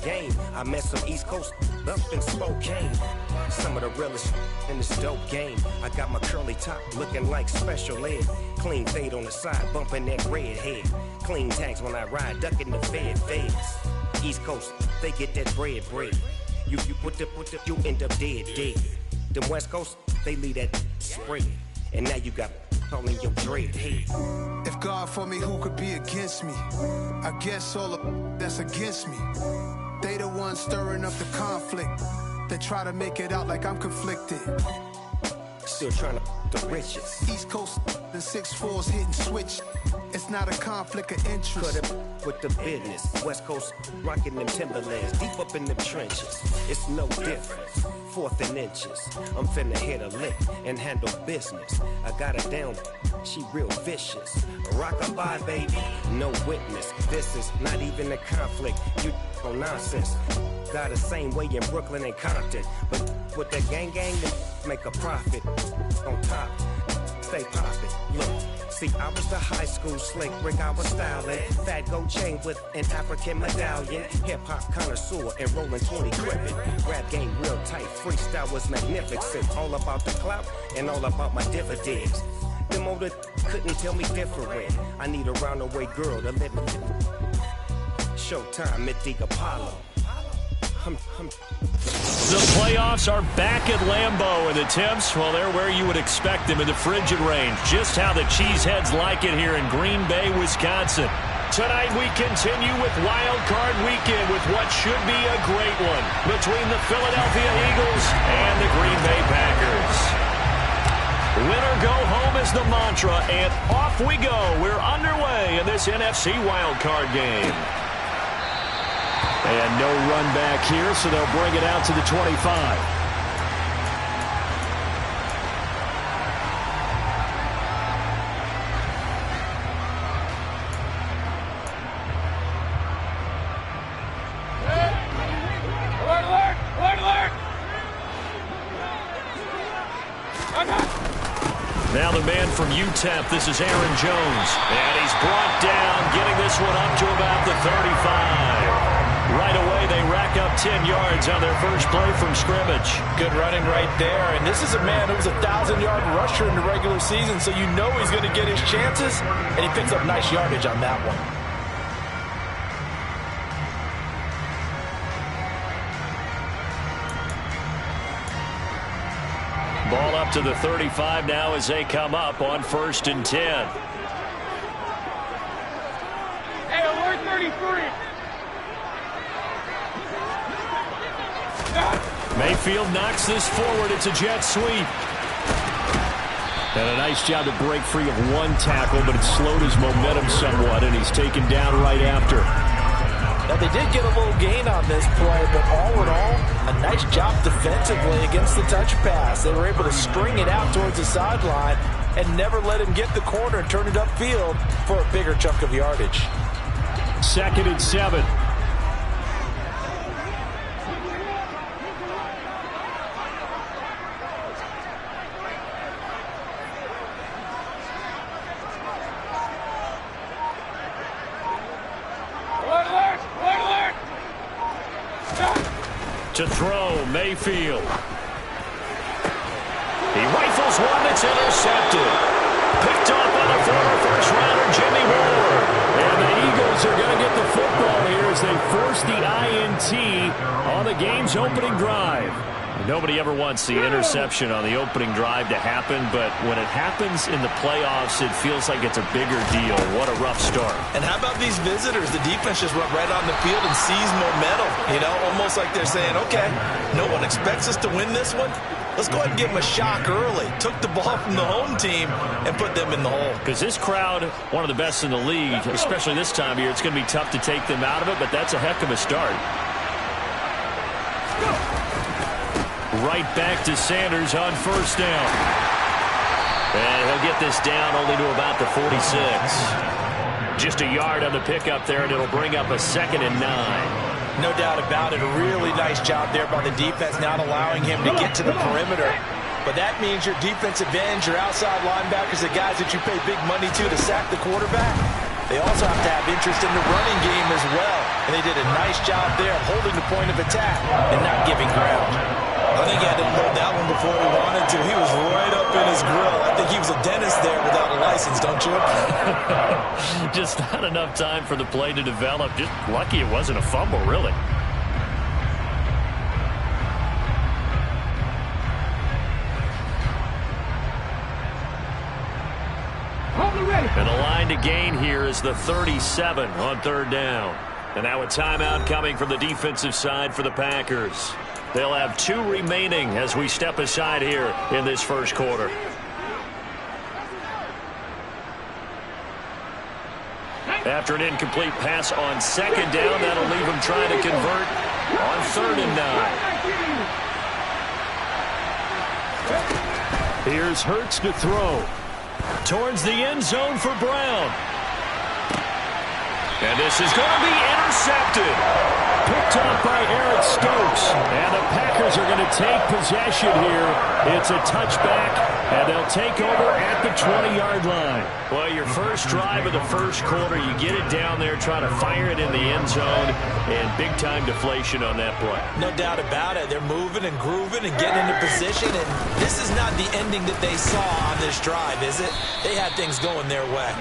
game. I met some East Coast up in Spokane. Some of the realest in this dope game. I got my curly top looking like special ed. Clean fade on the side, bumping that red head. Clean tags when I ride, ducking the feds. East Coast, they get that bread. You put the, you end up dead. Them West Coast, they leave that spread. And now you got calling your dread head. If God for me, who could be against me? I guess all of that's against me. They the ones stirring up the conflict. They try to make it out like I'm conflicted. Still trying to the riches. East Coast and 6'4's hitting switch. It's not a conflict of interest. Cut it with the business. West Coast rocking them Timberlands, deep up in the trenches. It's no difference. 4th and inches. I'm finna hit a lick and handle business. I got her down, she real vicious. Rock-a-bye, baby, no witness. This is not even a conflict. You on nonsense. Got the same way in Brooklyn and Compton. But with the gang, they make a profit. On top, stay poppin'. Look. See, I was the high school slick Rick, I was styling. Fat gold chain with an African medallion. Hip-hop connoisseur and rolling 20 gripping. Rap game real tight, freestyle was magnificent. All about the clout and all about my dividends. Them older couldn't tell me different. I need a roundaway girl to live in. Showtime at the Apollo. The playoffs are back at Lambeau, and the temps, well, they're where you would expect them in the frigid range. Just how the Cheeseheads like it here in Green Bay, Wisconsin. Tonight we continue with Wild Card Weekend with what should be a great one between the Philadelphia Eagles and the Green Bay Packers. Win or go home is the mantra, and off we go. We're underway in this NFC Wild Card game. And no run back here, so they'll bring it out to the 25. Now the man from UTEP, this is Aaron Jones. And he's brought down, getting this one up to about the 35. Right away, they rack up 10 yards on their first play from scrimmage. Good running right there. And this is a man who's a 1,000-yard rusher in the regular season, so you know he's going to get his chances, and he picks up nice yardage on that one. Ball up to the 35 now as they come up on 1st and 10. Hey, alert 33. Mayfield knocks this forward. It's a jet sweep. And a nice job to break free of one tackle, but it slowed his momentum somewhat, and he's taken down right after. Now, they did get a little gain on this play, but all in all, a nice job defensively against the touch pass. They were able to string it out towards the sideline and never let him get the corner and turn it upfield for a bigger chunk of yardage. 2nd and 7. To throw, Mayfield. He rifles one that's intercepted. Picked off by the former first-rounder Jimmy Ward. And the Eagles are going to get the football here as they force the INT on the game's opening drive. Nobody ever wants the interception on the opening drive to happen, but when it happens in the playoffs, it feels like it's a bigger deal. What a rough start. And how about these visitors? The defense just went right on the field and seized momentum. You know, almost like they're saying, okay, no one expects us to win this one. Let's go ahead and give them a shock early. Took the ball from the home team and put them in the hole. Because this crowd, one of the best in the league, especially this time of year, it's going to be tough to take them out of it, but that's a heck of a start. Right back to Sanders on 1st down. And he'll get this down only to about the 46. Just a yard on the pickup there, and it'll bring up a 2nd and 9. No doubt about it. A really nice job there by the defense, not allowing him to get to the perimeter. But that means your defensive ends, your outside linebackers, the guys that you pay big money to sack the quarterback, they also have to have interest in the running game as well. and they did a nice job there of holding the point of attack and not giving ground. I think he had to load that one before he wanted to. He was right up in his grill. I think he was a dentist there without a license, don't you? Just not enough time for the play to develop. Just lucky it wasn't a fumble, really. And the line to gain here is the 37 on third down. And now a timeout coming from the defensive side for the Packers. They'll have 2 remaining as we step aside here in this first quarter. After an incomplete pass on second down, that'll leave him trying to convert on 3rd and 9. Here's Hurts to throw. Towards the end zone for Brown. And this is going to be intercepted. Picked up by Eric Stokes. And the Packers are going to take possession here. It's a touchback, and they'll take over at the 20-yard line. Well, your first drive of the first quarter, you get it down there, try to fire it in the end zone, and big-time deflation on that play. No doubt about it. They're moving and grooving and getting into position, and this is not the ending that they saw on this drive, is it? They had things going their way.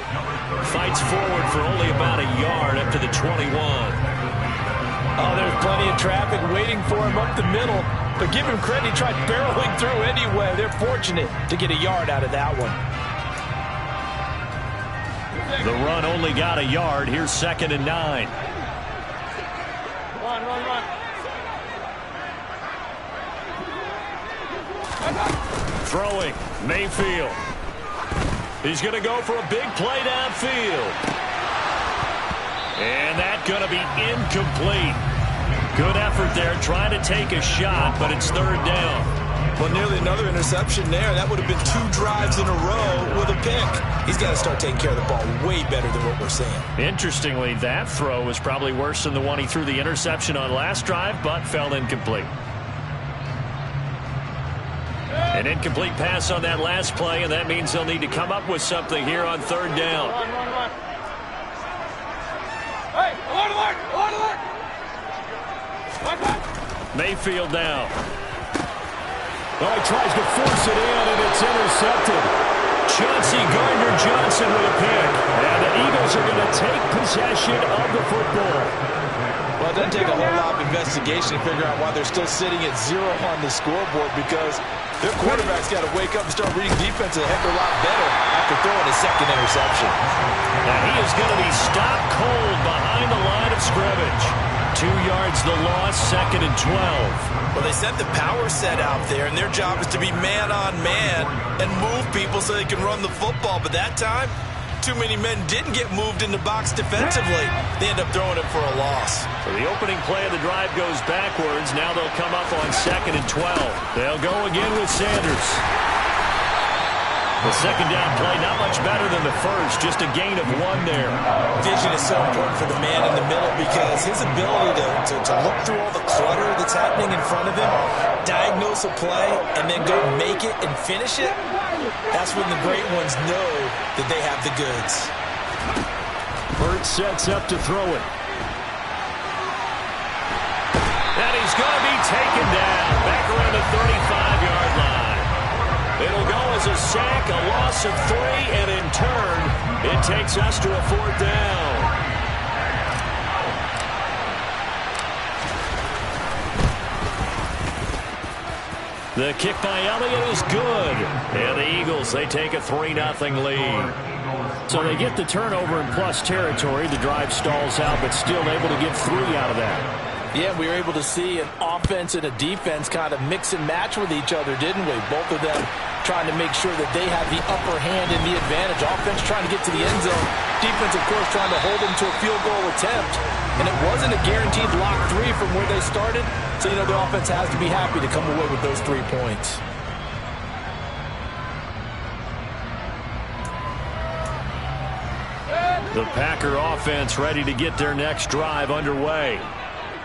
Fights forward for only about a yard up to the 21. Oh, there's plenty of traffic waiting for him up the middle. But give him credit, he tried barreling through anyway. They're fortunate to get a yard out of that one. The run only got a yard. Here's 2nd and 9. Run. Throwing, Mayfield. He's going to go for a big play downfield. And that's going to be incomplete. Good effort there, trying to take a shot, but it's 3rd down. Well, nearly another interception there. That would have been 2 drives in a row with a pick. He's got to start taking care of the ball way better than what we're seeing. Interestingly, that throw was probably worse than the one he threw the interception on last drive, but fell incomplete. An incomplete pass on that last play, and that means they'll need to come up with something here on 3rd down. Run. Hey, alert! Mayfield down. Oh, he tries to force it in, and it's intercepted. Chauncey Gardner-Johnson with a pick. And the Eagles are going to take possession of the football. Well, it doesn't take a whole lot of investigation to figure out why they're still sitting at 0 on the scoreboard, because their quarterback's got to wake up and start reading defense a heck of a lot better after throwing a 2nd interception. And he is going to be stopped cold behind the line of scrimmage. 2 yards the loss, 2nd and 12. Well, they sent the power set out there, and their job is to be man-on-man and move people so they can run the football. But that time, too many men didn't get moved in the box defensively. They end up throwing it for a loss. So the opening play of the drive goes backwards. Now they'll come up on 2nd and 12. They'll go again with Sanders. The 2nd down play, not much better than the first, just a gain of 1 there. Vision is so important for the man in the middle, because his ability to look through all the clutter that's happening in front of him, diagnose a play, and then go make it and finish it, that's when the great ones know that they have the goods. Burt sets up to throw it. And he's going to be taken down back around the 35-yard line. It'll go as a sack, a loss of 3, and in turn, it takes us to a 4th down. The kick by Elliott is good. And the Eagles, they take a 3-0 lead. So they get the turnover in plus territory. The drive stalls out, but still able to get 3 out of that. Yeah, we were able to see an offense and a defense kind of mix and match with each other, didn't we? Both of them trying to make sure that they have the upper hand and the advantage. Offense trying to get to the end zone. Defense, of course, trying to hold them to a field goal attempt. And it wasn't a guaranteed lock 3 from where they started. So, the offense has to be happy to come away with those 3 points. The Packer offense ready to get their next drive underway.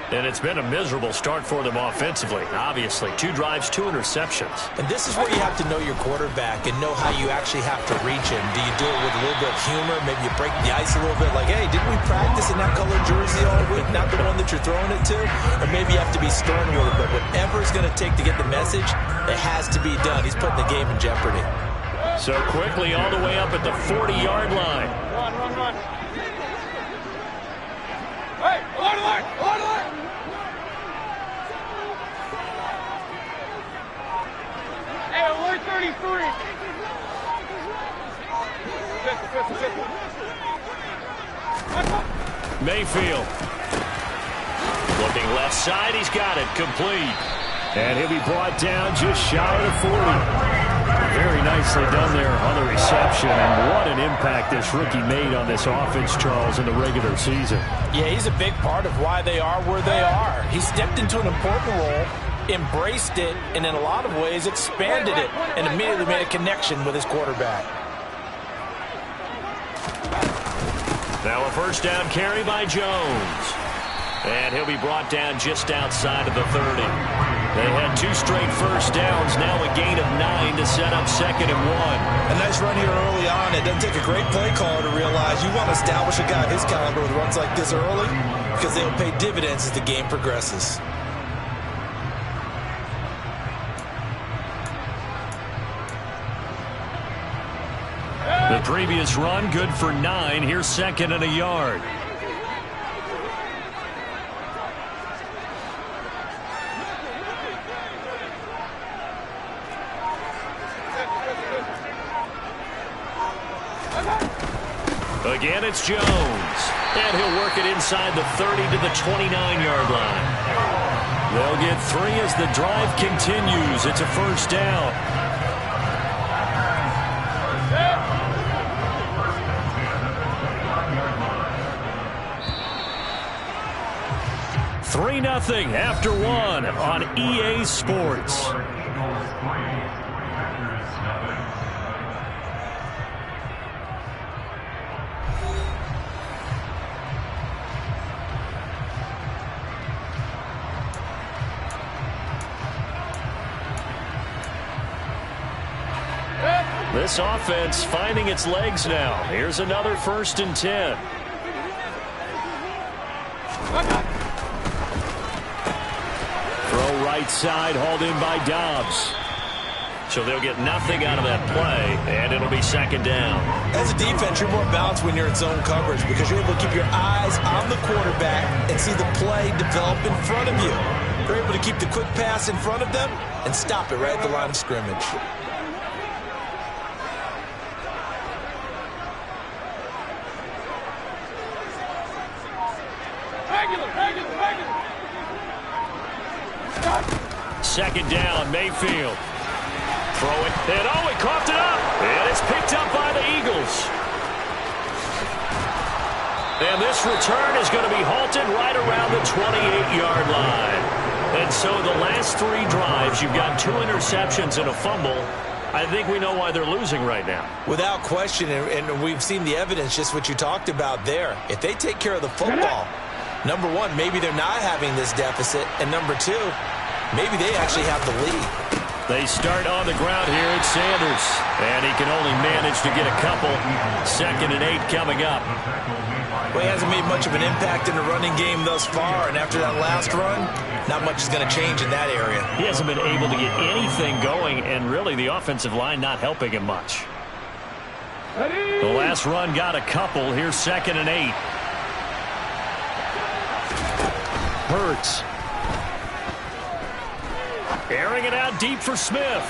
And it's been a miserable start for them offensively, obviously. 2 drives, 2 interceptions. And this is where you have to know your quarterback and know how you actually have to reach him. Do you do it with a little bit of humor? Maybe you break the ice a little bit like, hey, didn't we practice in that colored jersey all week, not the one that you're throwing it to? Or maybe you have to be stern with it. But whatever it's going to take to get the message, it has to be done. He's putting the game in jeopardy. So quickly all the way up at the 40-yard line. Run. Hey, alert! Hey, alert 33. Mayfield. Looking left side, he's got it, complete. And he'll be brought down just shy of the 40. Very nicely done there on the reception, and what an impact this rookie made on this offense, Charles, in the regular season. Yeah, he's a big part of why they are where they are. He stepped into an important role, embraced it, and in a lot of ways expanded it, and immediately made a connection with his quarterback. Now a first down carry by Jones. And he'll be brought down just outside of the 30. They had 2 straight first downs, now a gain of 9 to set up 2nd and 1. A nice run here early on. It doesn't take a great play caller to realize you want to establish a guy of his caliber with runs like this early because they'll pay dividends as the game progresses. The previous run, good for 9. Here's 2nd and a yard. Again, it's Jones. And he'll work it inside the 30 to the 29-yard line. They'll get 3 as the drive continues. It's a first down. Three 3-0 after 1 on EA Sports. This offense finding its legs now. Here's another 1st and 10. Throw right side, hauled in by Dobbs. So they'll get nothing out of that play, and it'll be 2nd down. As a defense, you're more balanced when you're in zone coverage because you're able to keep your eyes on the quarterback and see the play develop in front of you. You're able to keep the quick pass in front of them and stop it right at the line of scrimmage. Second down, Mayfield. Throw it, and he coughed it up. And it's picked up by the Eagles. And this return is going to be halted right around the 28-yard line. And so the last 3 drives, you've got 2 interceptions and a fumble. I think we know why they're losing right now. Without question, and we've seen the evidence, just what you talked about there. If they take care of the football, number 1, maybe they're not having this deficit, and number 2, maybe they actually have the lead. They start on the ground here at Sanders, and he can only manage to get a couple. 2nd and 8 coming up. Well, he hasn't made much of an impact in the running game thus far, and after that last run, not much is going to change in that area. He hasn't been able to get anything going, and really the offensive line not helping him much. The last run got a couple. Here's 2nd and 8. Hurts. Airing it out deep for Smith.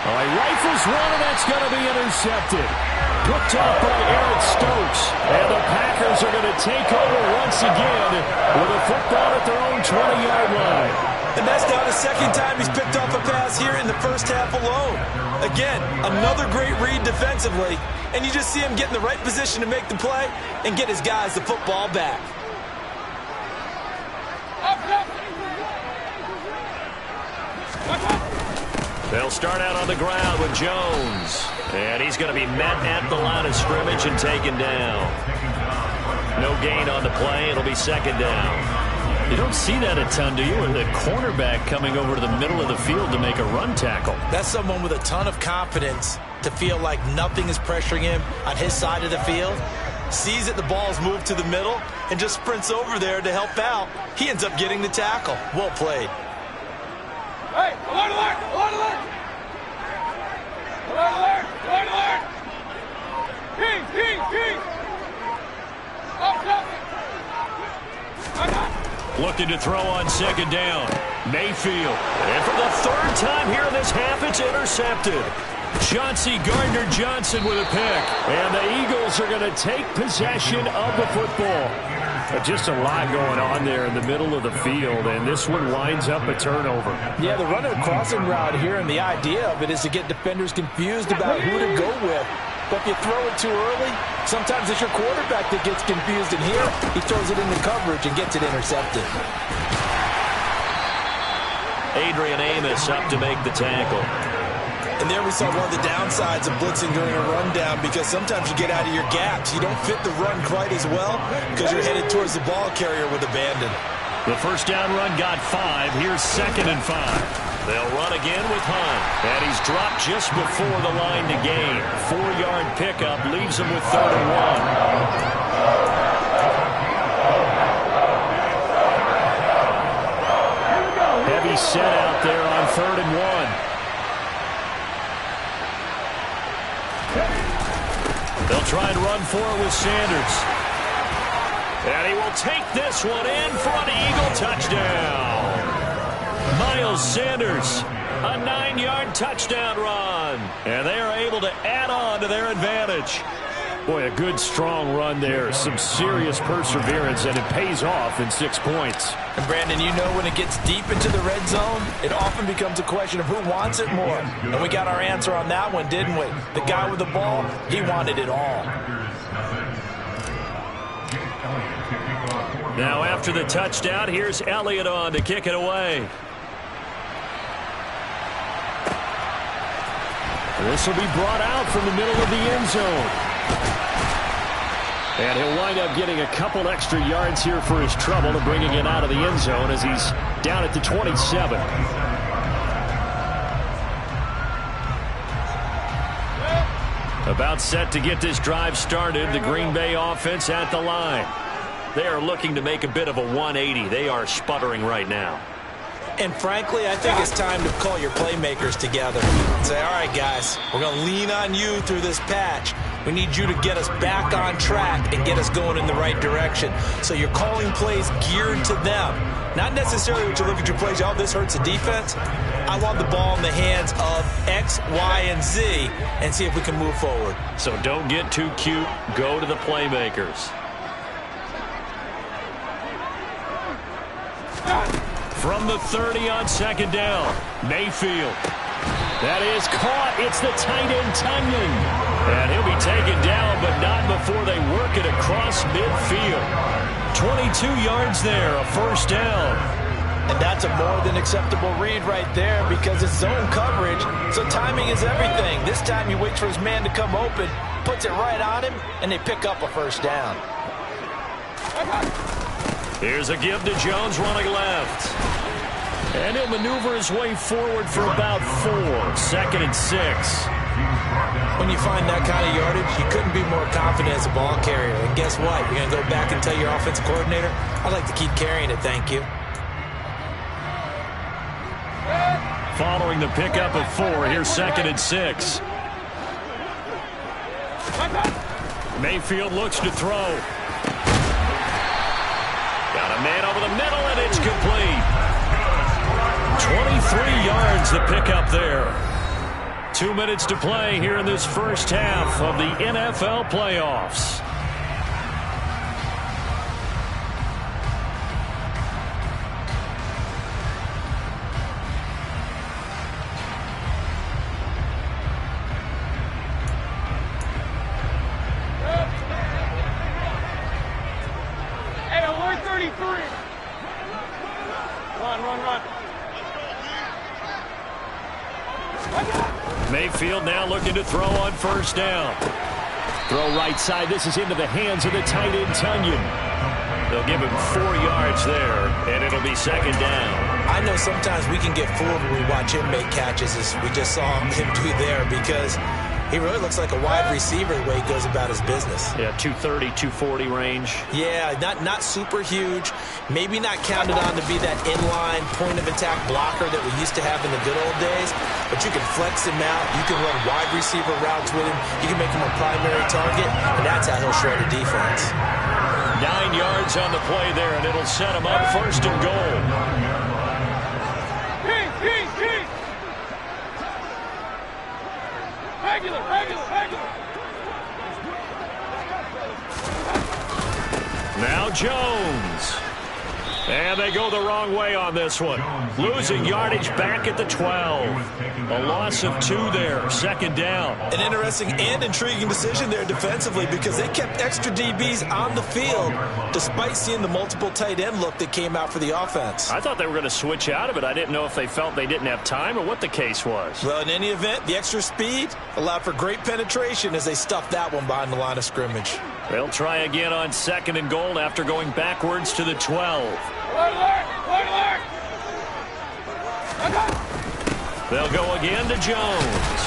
Oh, he rifles one, and that's going to be intercepted. Picked off by Eric Stokes. And the Packers are going to take over once again with a football at their own 20-yard line. And that's now the 2nd time he's picked off a pass here in the first half alone. Again, another great read defensively. And you just see him get in the right position to make the play and get his guys the football back. They'll start out on the ground with Jones. And he's going to be met at the line of scrimmage and taken down. No gain on the play. It'll be 2nd down. You don't see that a ton, do you? Or the cornerback coming over to the middle of the field to make a run tackle. That's someone with a ton of confidence to feel like nothing is pressuring him on his side of the field. Sees that the ball's moved to the middle and just sprints over there to help out. He ends up getting the tackle. Well played. Hey, alert, alert, alert, alert! Alert, alert, alert, alert! King, king, king! Up, up! Looking to throw on second down. Mayfield. And for the third time here in this half, it's intercepted. Chauncey Gardner-Johnson with a pick. And the Eagles are going to take possession of the football. Just a lot going on there in the middle of the field, and this one winds up a turnover. Yeah, the running crossing route here, and the idea of it is to get defenders confused about who to go with. But if you throw it too early, sometimes it's your quarterback that gets confused, and here he throws it into coverage and gets it intercepted. Adrian Amos up to make the tackle. And there we saw one of the downsides of blitzing during a rundown, because sometimes you get out of your gaps. You don't fit the run quite as well because you're headed towards the ball carrier with abandon. The first down run got 5. Here's 2nd and 5. They'll run again with Hunt. And he's dropped just before the line to gain. 4-yard pickup leaves him with 3rd and 1. Heavy set out there on 3rd and 1. They'll try and run for it with Sanders. And he will take this one in for an Eagle touchdown. Miles Sanders, a 9-yard touchdown run. And they are able to add on to their advantage. Boy, a good, strong run there. Some serious perseverance, and it pays off in 6 points. And, Brandon, you know when it gets deep into the red zone, it often becomes a question of who wants it more. And we got our answer on that one, didn't we? The guy with the ball, he wanted it all. Now, after the touchdown, here's Elliott on to kick it away. This will be brought out from the middle of the end zone. And he'll wind up getting a couple extra yards here for his trouble and bringing it out of the end zone as he's down at the 27. About set to get this drive started. The Green Bay offense at the line. They are looking to make a bit of a 180. They are sputtering right now. And frankly, I think it's time to call your playmakers together and say, all right, guys, we're going to lean on you through this patch. We need you to get us back on track and get us going in the right direction. So you're calling plays geared to them. Not necessarily when you look at your plays, oh, this hurts the defense. I want the ball in the hands of X, Y, and Z and see if we can move forward. So don't get too cute. Go to the playmakers. From the 30 on second down, Mayfield. That is caught. It's the tight end, Tunyon. And he'll be taken down, but not before they work it across midfield. 22 yards there, a first down. And that's a more than acceptable read right there because it's zone coverage, so timing is everything. This time he waits for his man to come open, puts it right on him, and they pick up a first down. Here's a give to Jones running left. And he'll maneuver his way forward for about 4. 2nd and 6. When you find that kind of yardage, you couldn't be more confident as a ball carrier. And guess what? You're going to go back and tell your offensive coordinator, I'd like to keep carrying it, thank you. Following the pickup of 4, here's 2nd and 6. Mayfield looks to throw. Got a man over the middle, and it's complete. 23 yards the pickup there. 2 minutes to play here in this first half of the NFL playoffs. Hey, alert 33! Run. Mayfield now looking to throw on first down. Throw right side. This is into the hands of the tight end, Tunyon. They'll give him 4 yards there, and it'll be second down. I know sometimes we can get fooled when we watch him make catches, as we just saw him do there, because he really looks like a wide receiver the way he goes about his business. Yeah, 230, 240 range. Yeah, not super huge. Maybe not counted on to be that inline point-of-attack blocker that we used to have in the good old days, but you can flex him out. You can run wide receiver routes with him. You can make him a primary target, and that's how he'll shred a defense. 9 yards on the play there, and it'll set him up first and goal. Regular. Now Jones. And they go the wrong way on this one. Losing yardage back at the 12. A loss of 2 there. Second down. An interesting and intriguing decision there defensively, because they kept extra DBs on the field despite seeing the multiple tight end look that came out for the offense. I thought they were going to switch out of it. I didn't know if they felt they didn't have time or what the case was. Well, in any event, the extra speed allowed for great penetration as they stuffed that one behind the line of scrimmage. They'll try again on second and goal after going backwards to the 12. They'll go again to Jones.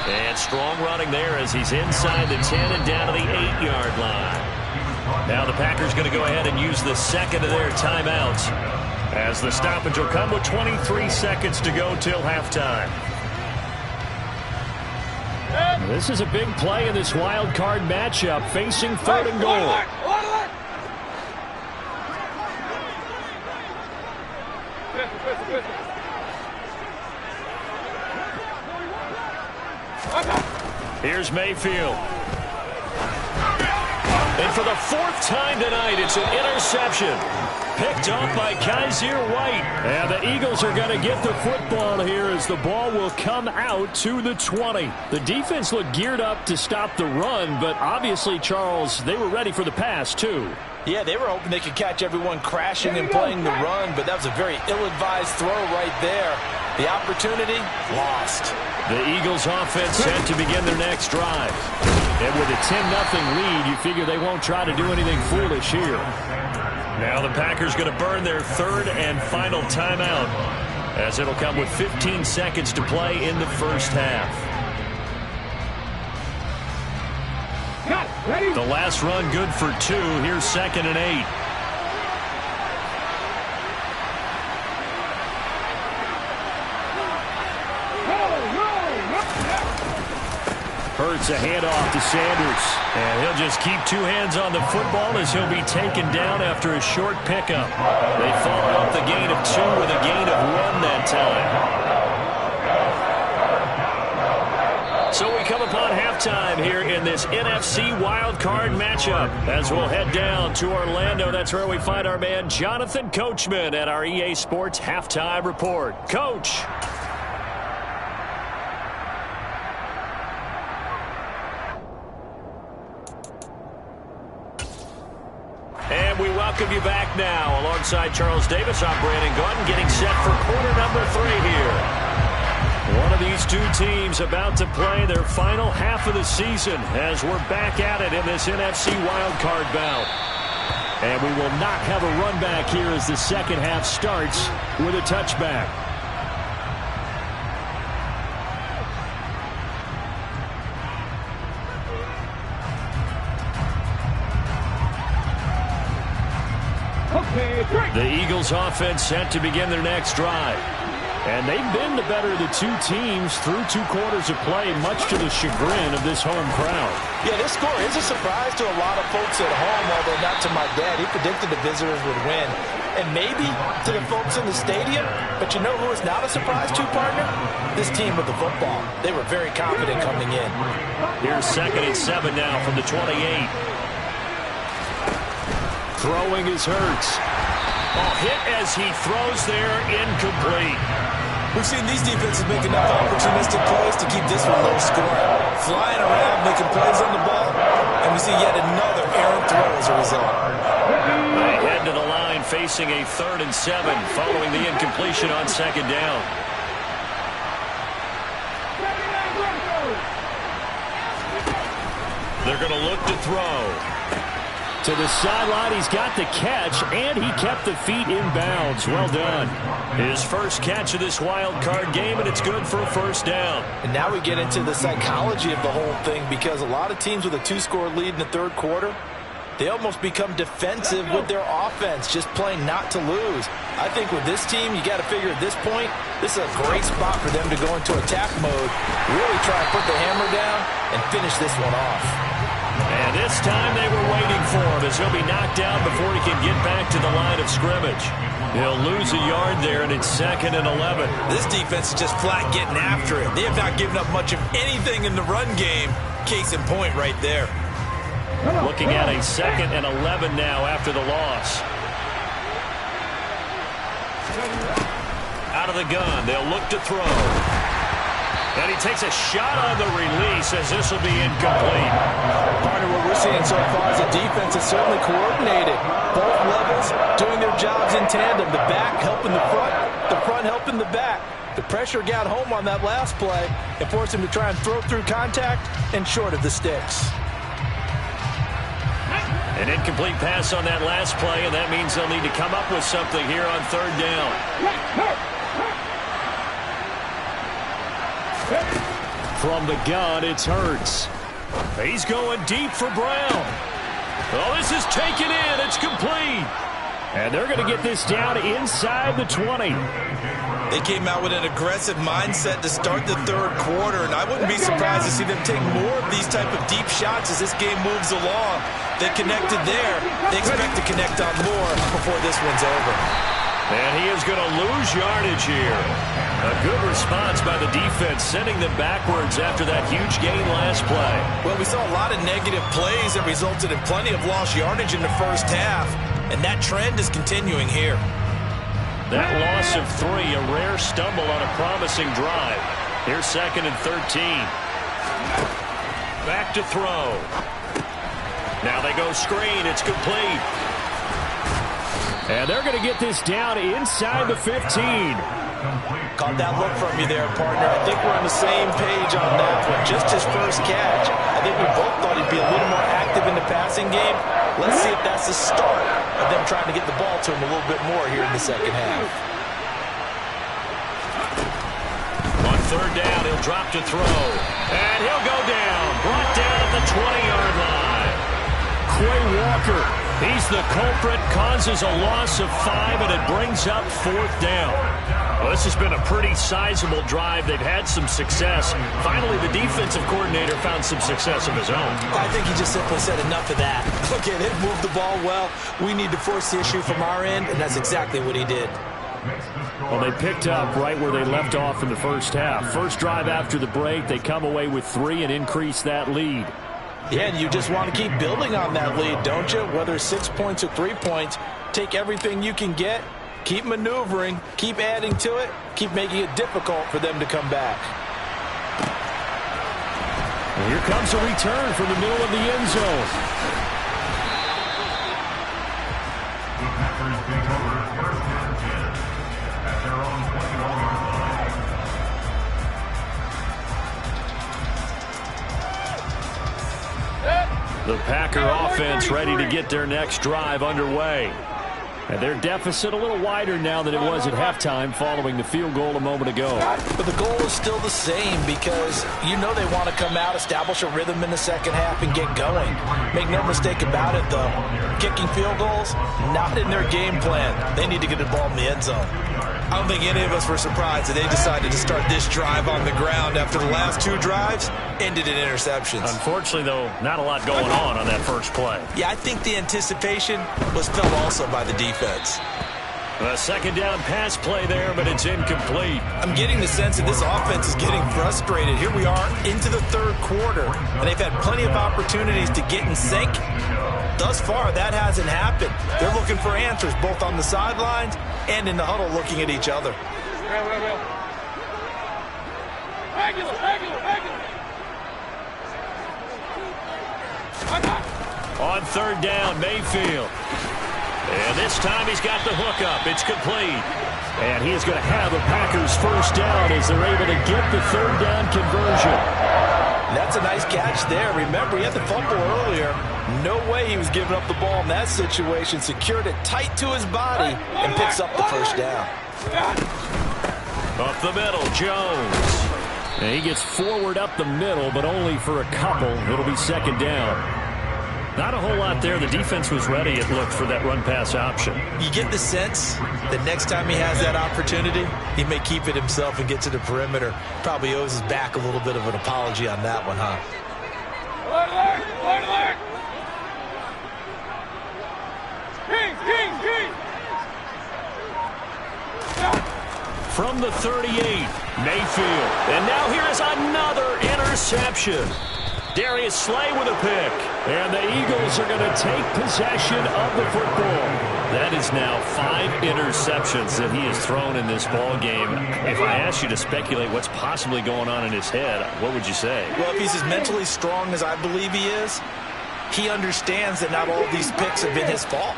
And strong running there as he's inside the 10 and down to the 8-yard line. Now the Packers going to go ahead and use the second of their timeouts, as the stoppage will come with 23 seconds to go till halftime. This is a big play in this wild card matchup, facing third and goal. Here's Mayfield. And for the 4th time tonight, it's an interception. Picked off by Kaiser White. And the Eagles are going to get the football here as the ball will come out to the 20. The defense looked geared up to stop the run, but obviously, Charles, they were ready for the pass, too. Yeah, they were hoping they could catch everyone crashing and playing the run, but that was a very ill-advised throw right there. The opportunity, lost. The Eagles offense set to begin their next drive. And with a 10-0 lead, you figure they won't try to do anything foolish here. Now the Packers going to burn their 3rd and final timeout, as it'll come with 15 seconds to play in the first half. The last run good for 2. Here's 2nd and 8. Hurts a handoff to Sanders. And he'll just keep 2 hands on the football as he'll be taken down after a short pickup. They follow up the gain of 2 with a gain of 1 that time. So we come upon halftime here in this NFC wildcard matchup, as we'll head down to Orlando. That's where we find our man Jonathan Coachman at our EA Sports Halftime Report. Coach. And we welcome you back now. Alongside Charles Davis, I'm Brandon Gaudin, getting set for quarter number 3 here. One of these 2 teams about to play their final half of the season as we're back at it in this NFC wildcard bout. And we will not have a run back here as the second half starts with a touchback. The Eagles offense set to begin their next drive. And they've been the better of the 2 teams through 2 quarters of play, much to the chagrin of this home crowd. Yeah, this score is a surprise to a lot of folks at home, although not to my dad. He predicted the visitors would win. And maybe to the folks in the stadium, but you know who is not a surprise to, partner? This team with the football. They were very confident coming in. Here's 2nd and 7 now from the 28. Throwing is Hurts. Oh, hit as he throws there, incomplete. We've seen these defenses make enough opportunistic plays to keep this one low scoring. Flying around, making plays on the ball, and we see yet another errant throw as a result. They head to the line facing a 3rd and 7 following the incompletion on 2nd down. They're going to look to throw. To the sideline, he's got the catch, and he kept the feet in bounds. Well done. His first catch of this wild card game, and it's good for a first down. And now we get into the psychology of the whole thing, because a lot of teams with a 2-score lead in the third quarter, they almost become defensive with their offense, just playing not to lose. I think with this team, you got to figure at this point, this is a great spot for them to go into attack mode, really try and put the hammer down and finish this one off. And this time they were waiting for him, as he'll be knocked down before he can get back to the line of scrimmage. He'll lose a yard there, and it's 2nd and 11. This defense is just flat getting after it. They have not given up much of anything in the run game. Case in point right there. Looking at a 2nd and 11 now after the loss. Out of the gun, they'll look to throw. And he takes a shot on the release, as this will be incomplete. Part of what we're seeing so far is the defense is certainly coordinated. Both levels doing their jobs in tandem. The back helping the front helping the back. The pressure got home on that last play and forced him to try and throw through contact and short of the sticks. An incomplete pass on that last play, and that means they'll need to come up with something here on 3rd down. From the gun, it's Hurts. He's going deep for Brown. Oh, this is taken in. It's complete. And they're going to get this down inside the 20. They came out with an aggressive mindset to start the third quarter, and I wouldn't be surprised to see them take more of these type of deep shots as this game moves along. They connected there. They expect to connect on more before this one's over. And he is going to lose yardage here. A good response by the defense, sending them backwards after that huge gain last play. Well, we saw a lot of negative plays that resulted in plenty of lost yardage in the first half, and that trend is continuing here. That loss of 3, a rare stumble on a promising drive. Here's 2nd and 13. Back to throw. Now they go screen. It's complete. And they're going to get this down inside the 15. Caught that look from you there, partner. I think we're on the same page on that one. Just his first catch. I think we both thought he'd be a little more active in the passing game. Let's see if that's the start of them trying to get the ball to him a little bit more here in the second half. On 3rd down, he'll drop to throw. And he'll go down. Brought down at the 20-yard line. Quay Walker, he's the culprit, causes a loss of 5, and it brings up 4th down. Well, this has been a pretty sizable drive. They've had some success. Finally, the defensive coordinator found some success of his own. I think he just simply said enough of that. Okay, they've moved the ball well. We need to force the issue from our end, and that's exactly what he did. Well, they picked up right where they left off in the first half. First drive after the break, they come away with 3 and increase that lead. Yeah, and you just want to keep building on that lead, don't you? Whether 6 points or 3 points, take everything you can get, keep maneuvering, keep adding to it, keep making it difficult for them to come back. Well, here comes a return from the middle of the end zone. The Packers take over 1st and 10 at their own 21-yard line. The Packer offense ready to get their next drive underway. And their deficit a little wider now than it was at halftime following the field goal a moment ago. But the goal is still the same, because you know they want to come out, establish a rhythm in the second half, and get going. Make no mistake about it, though. Kicking field goals, not in their game plan. They need to get the ball in the end zone. I don't think any of us were surprised that they decided to start this drive on the ground after the last 2 drives ended in interceptions. Unfortunately, though, not a lot going on that first play. Yeah, I think the anticipation was felt also by the defense. A 2nd down pass play there, but it's incomplete. I'm getting the sense that this offense is getting frustrated. Here we are into the third quarter, and they've had plenty of opportunities to get in sync. Thus far, that hasn't happened. They're looking for answers both on the sidelines and in the huddle looking at each other. On 3rd down, Mayfield. And this time he's got the hook up. It's complete. And he is going to have a Packers first down as they're able to get the 3rd down conversion. That's a nice catch there. Remember, he had the fumble earlier. No way he was giving up the ball in that situation. Secured it tight to his body and picks up the first down. Up the middle, Jones. And he gets forward up the middle, but only for a couple. It'll be second down. Not a whole lot there. The defense was ready, it looked, for that run-pass option. You get the sense that next time he has that opportunity, he may keep it himself and get to the perimeter. Probably owes his back a little bit of an apology on that one, huh? From the 38, Mayfield. And now here is another interception. Darius Slay with a pick. And the Eagles are going to take possession of the football. That is now 5 interceptions that he has thrown in this ball game. If I asked you to speculate what's possibly going on in his head, what would you say? Well, if he's as mentally strong as I believe he is, he understands that not all of these picks have been his fault.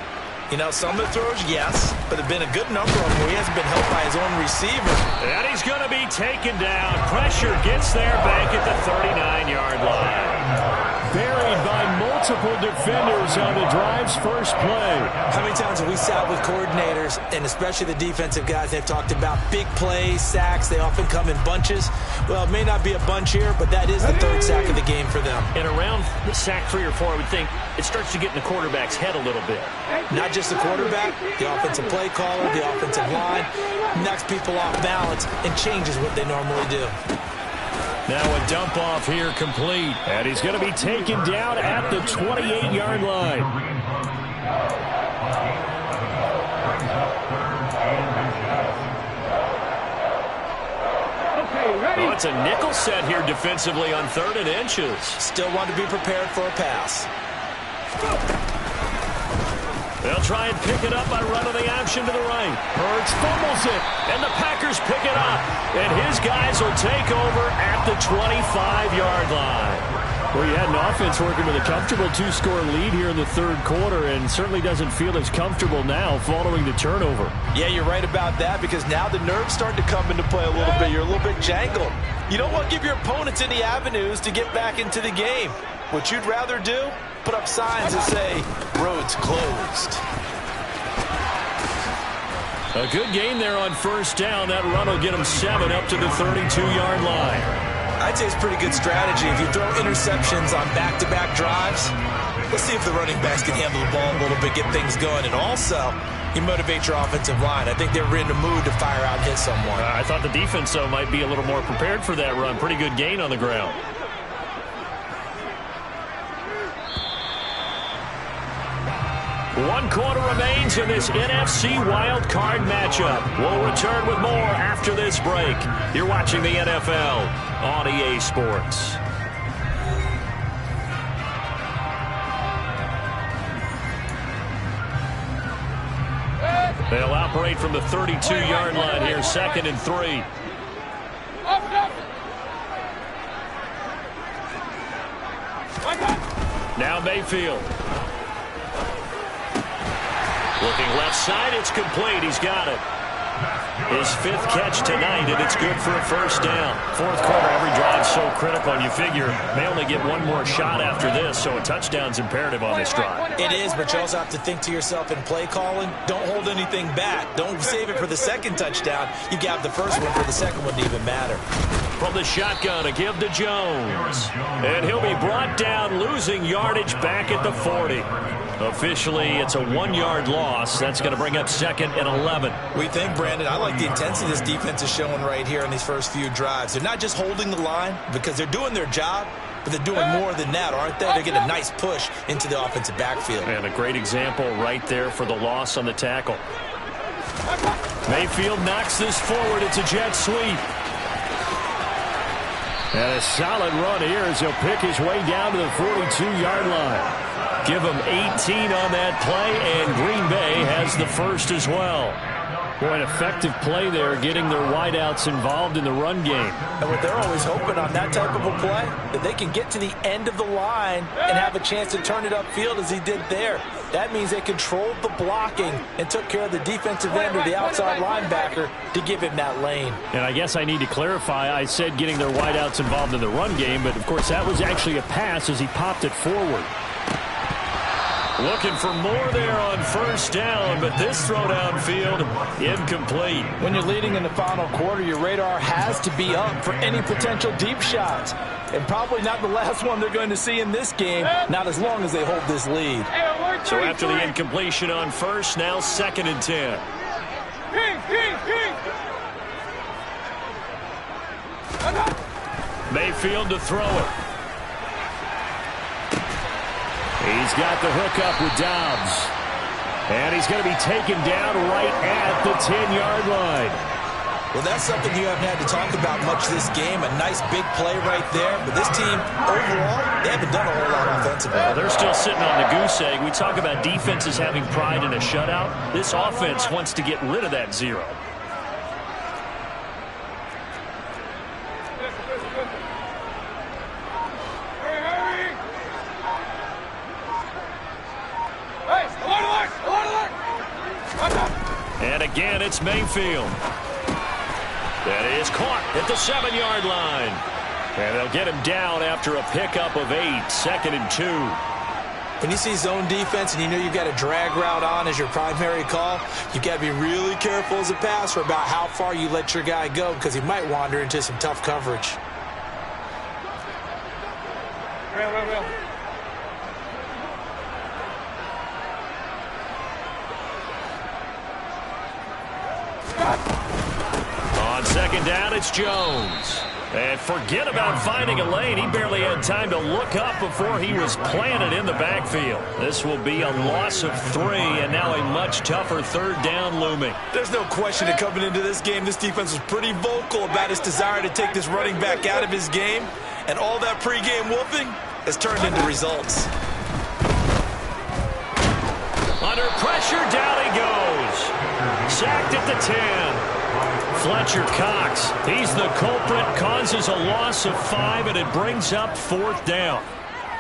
You know, some of the throws, yes, but there have been a good number of them where he hasn't been helped by his own receiver. And he's going to be taken down. Pressure gets there back at the 39-yard line. Buried by multiple defenders on the drive's first play. How many times have we sat with coordinators, and especially the defensive guys, they've talked about big plays, sacks. They often come in bunches. Well, it may not be a bunch here, but that is the 3rd sack of the game for them. And around the sack 3 or 4, I would think it starts to get in the quarterback's head a little bit. Not just the quarterback, the offensive play caller, the offensive line, knocks people off balance and changes what they normally do. Now a dump off here complete. And he's going to be taken down at the 28-yard line. Oh, it's a nickel set here defensively on 3rd and inches. Still want to be prepared for a pass. They'll try and pick it up by running the option to the right. Hurts fumbles it, and the Packers pick it up. And his guys will take over at the 25-yard line. Well, you had an offense working with a comfortable 2-score lead here in the 3rd quarter, and certainly doesn't feel as comfortable now following the turnover. Yeah, you're right about that, because now the nerves start to come into play a little bit. You're a little bit jangled. You don't want to give your opponents any avenues to get back into the game. What you'd rather do? Put up signs that say, roads closed. A good gain there on 1st down. That run will get him 7 up to the 32-yard line. I'd say it's pretty good strategy. If you throw interceptions on back-to-back drives, let's see if the running backs can handle the ball a little bit, get things going. And also, you motivate your offensive line. I think they're in the mood to fire out and hit someone. I thought the defense, though, might be a little more prepared for that run. Pretty good gain on the ground. One quarter remains in this NFC Wild Card matchup. We'll return with more after this break. You're watching the NFL on EA Sports. They'll operate from the 32-yard line here, 2nd and 3. Now Mayfield. Looking left side, it's complete. He's got it. His 5th catch tonight, and it's good for a 1st down. 4th quarter, every drive's so critical, and you figure they only get one more shot after this, so a touchdown's imperative on this drive. It is, but you also have to think to yourself in play calling, don't hold anything back. Don't save it for the 2nd touchdown. You got the 1st one for the 2nd one to even matter. From the shotgun, a give to Jones. And he'll be brought down, losing yardage back at the 40. Officially, it's a 1-yard loss. That's going to bring up 2nd and 11. We think, Brandon, I like the intensity this defense is showing right here in these first few drives. They're not just holding the line because they're doing their job, but they're doing more than that, aren't they? They're getting a nice push into the offensive backfield. And a great example right there for the loss on the tackle. Mayfield knocks this forward. It's a jet sweep. And a solid run here as he'll pick his way down to the 42-yard line. Give him 18 on that play, and Green Bay has the 1st as well. Boy, an effective play there, getting their wideouts involved in the run game. And what they're always hoping on that type of a play, that they can get to the end of the line and have a chance to turn it upfield as he did there. That means they controlled the blocking and took care of the defensive end or the outside linebacker to give him that lane. And I guess I need to clarify, I said getting their wideouts involved in the run game, but of course that was actually a pass as he popped it forward. Looking for more there on first down, but this throw downfield, incomplete. When you're leading in the final quarter, your radar has to be up for any potential deep shots. And probably not the last one they're going to see in this game, not as long as they hold this lead. So after the incompletion on first, now 2nd and 10. Mayfield to throw it. He's got the hook up with Dobbs. And he's going to be taken down right at the 10-yard line. Well, that's something you haven't had to talk about much this game. A nice big play right there. But this team, overall, they haven't done a whole lot offensively. Well, they're still sitting on the goose egg. We talk about defenses having pride in a shutout. This offense wants to get rid of that 0. And again, it's Mayfield. That is caught at the 7-yard line. And they'll get him down after a pickup of 8, 2nd and 2. When you see zone defense and you know you've got a drag route on as your primary call, you've got to be really careful as a passer about how far you let your guy go because he might wander into some tough coverage. On 2nd down, it's Jones. And forget about finding a lane. He barely had time to look up before he was planted in the backfield. This will be a loss of 3, and now a much tougher 3rd down looming. There's no question that coming into this game, this defense was pretty vocal about his desire to take this running back out of his game. And all that pregame wolfing has turned into results. Under pressure, down he goes. Sacked at the 10. Fletcher Cox, he's the culprit, causes a loss of 5, and it brings up 4th down.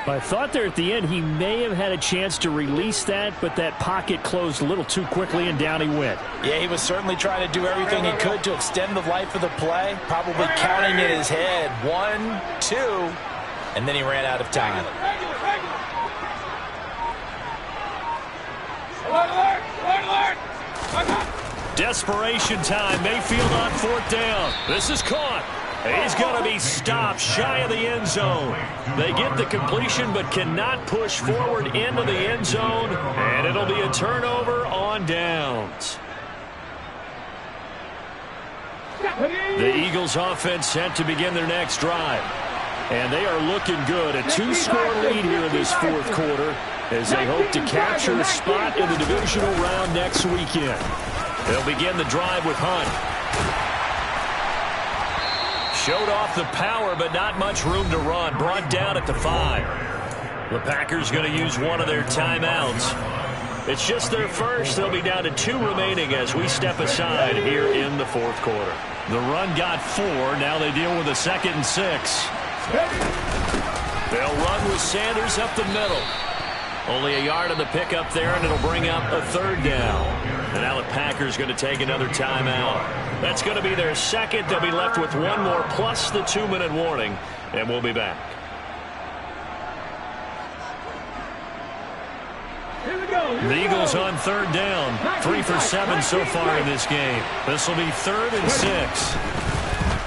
I thought there at the end he may have had a chance to release that, but that pocket closed a little too quickly, and down he went. Yeah, he was certainly trying to do everything he could to extend the life of the play, probably counting in his head 1, 2, and then he ran out of time. Desperation time. Mayfield on 4th down. This is caught. He's going to be stopped shy of the end zone. They get the completion but cannot push forward into the end zone, and it'll be a turnover on downs. The Eagles offense set to begin their next drive. And they are looking good. A 2-score lead here in this 4th quarter as they hope to capture a spot in the divisional round next weekend. They'll begin the drive with Hunt. Showed off the power, but not much room to run. Brought down at the 5. The Packers going to use one of their timeouts. It's just their first. They'll be down to 2 remaining as we step aside here in the 4th quarter. The run got 4. Now they deal with a 2nd and 6. They'll run with Sanders up the middle. Only a yard on the pickup there, and it'll bring up a 3rd down. And now the Packers going to take another timeout. That's going to be their 2nd. They'll be left with 1 more plus the 2-minute warning, and we'll be back. The Eagles on 3rd down. 3 for 7 so far in this game. This will be 3rd and 6.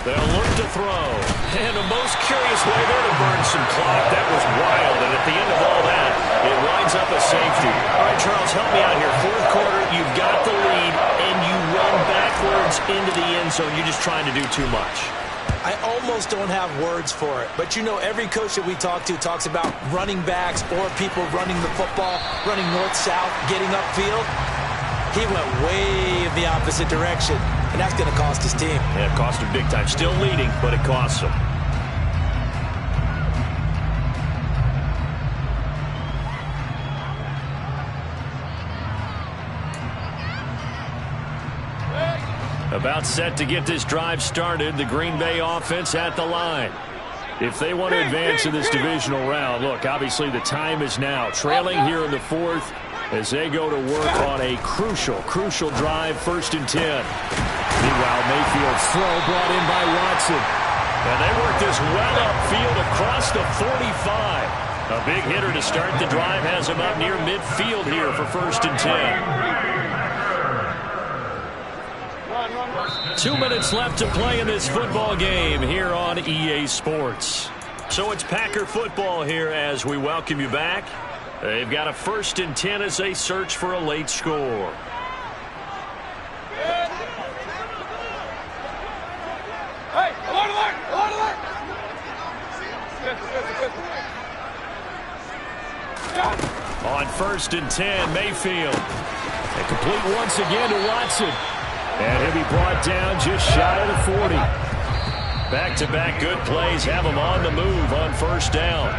They'll look to throw. And a most curious way there to burn some clock. That was wild. And at the end of all that, it winds up a safety. All right, Charles, help me out here. 4th quarter, you've got the lead, and you run backwards into the end zone. You're just trying to do too much. I almost don't have words for it. But, you know, every coach that we talk to talks about running backs or people running the football, running north-south, getting upfield. He went way in the opposite direction, and that's going to cost his team. Yeah, it cost him big time. Still leading, but it costs him. About set to get this drive started. The Green Bay offense at the line. If they want to advance in this divisional round, look, obviously the time is now. Trailing here in the fourth as they go to work on a crucial drive, 1st and 10. Meanwhile, Mayfield's throw brought in by Watson. And they work this well upfield across the 45. A big hitter to start the drive has him up near midfield here for 1st and 10. 2 minutes left to play in this football game here on EA Sports. So it's Packer football here as we welcome you back. They've got a 1st and 10 as they search for a late score. Hey, alert! On 1st and 10, Mayfield. And complete once again to Watson. And he'll be brought down just shy of the 40. Back-to-back good plays have him on the move on 1st down.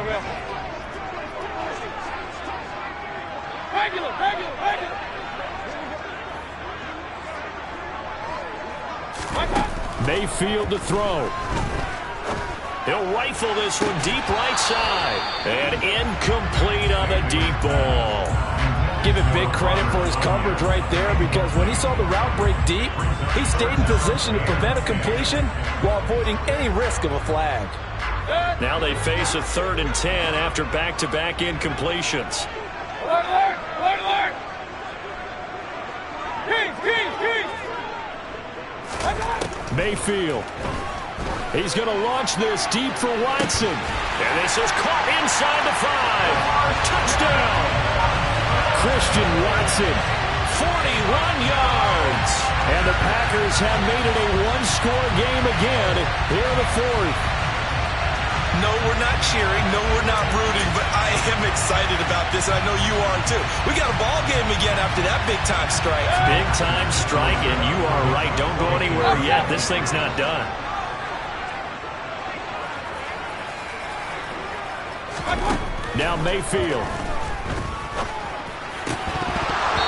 Real. Regular. Mayfield to throw. He'll rifle this one deep right side. And incomplete on the deep ball. Give it big credit for his coverage right there, because when he saw the route break deep, he stayed in position to prevent a completion while avoiding any risk of a flag. Now they face a 3rd and 10 after back-to-back incompletions. Alert! Mayfield. He's going to launch this deep for Watson. And this is caught inside the 5. Touchdown! Christian Watson, 41 yards. And the Packers have made it a one-score game again here in the 4th. No, we're not cheering. No, we're not rooting. But I am excited about this, and I know you are too. We got a ball game again after that big-time strike. Big-time strike, and you are right. Don't go anywhere yet. This thing's not done. Now Mayfield.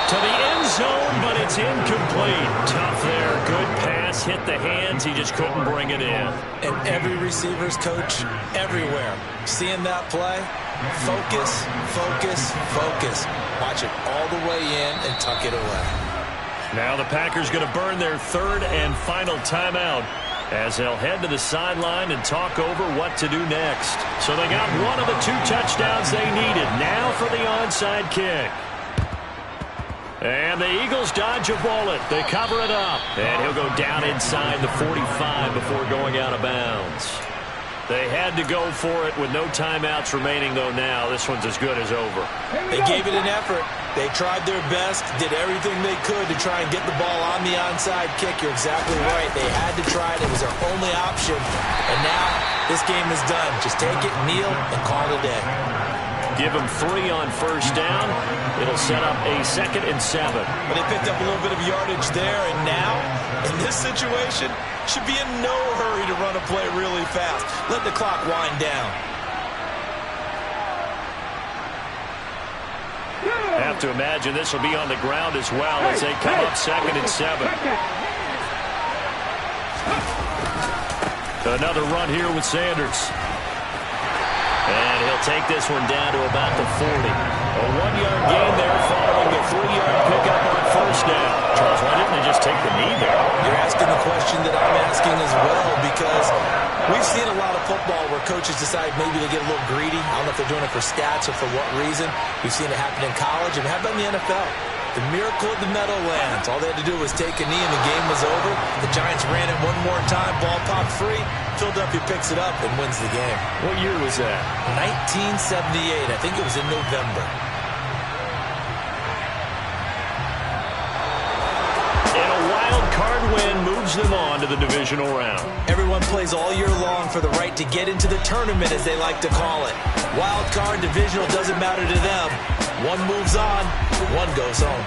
To the end zone, but it's incomplete. Tough there. Good pass. Hit the hands. He just couldn't bring it in. And every receiver's coach everywhere. Seeing that play, focus. Watch it all the way in and tuck it away. Now the Packers going to burn their 3rd and final timeout as they'll head to the sideline and talk over what to do next. So they got one of the 2 touchdowns they needed. Now for the onside kick. And the Eagles dodge a bullet. They cover it up. And he'll go down inside the 45 before going out of bounds. They had to go for it with no timeouts remaining, though, now. This one's as good as over. They gave it an effort. They tried their best, did everything they could to try and get the ball on the onside kick. You're exactly right. They had to try it. It was their only option. And now this game is done. Just take it, kneel, and call it a day. Give them 3 on 1st down. It'll set up a 2nd and 7. But they picked up a little bit of yardage there, and now, in this situation, should be in no hurry to run a play really fast. Let the clock wind down. Have to imagine this will be on the ground as well as they come up 2nd and 7. Another run here with Sanders. And he'll take this one down to about the 40. A 1-yard gain there following the 3-yard pickup on 1st down. Charles, why didn't they just take the knee there? You're asking the question that I'm asking as well, because we've seen a lot of football where coaches decide maybe they get a little greedy. I don't know if they're doing it for stats or for what reason. We've seen it happen in college, and how about in the NFL? The miracle of the Meadowlands. All they had to do was take a knee and the game was over. The Giants ran it one more time. Ball popped free. Philadelphia picks it up and wins the game. What year was that? 1978. I think it was in November. And a wild card win moves them on to the divisional round. Everyone plays all year long for the right to get into the tournament, as they like to call it. Wild card, divisional, doesn't matter to them. One moves on, one goes home.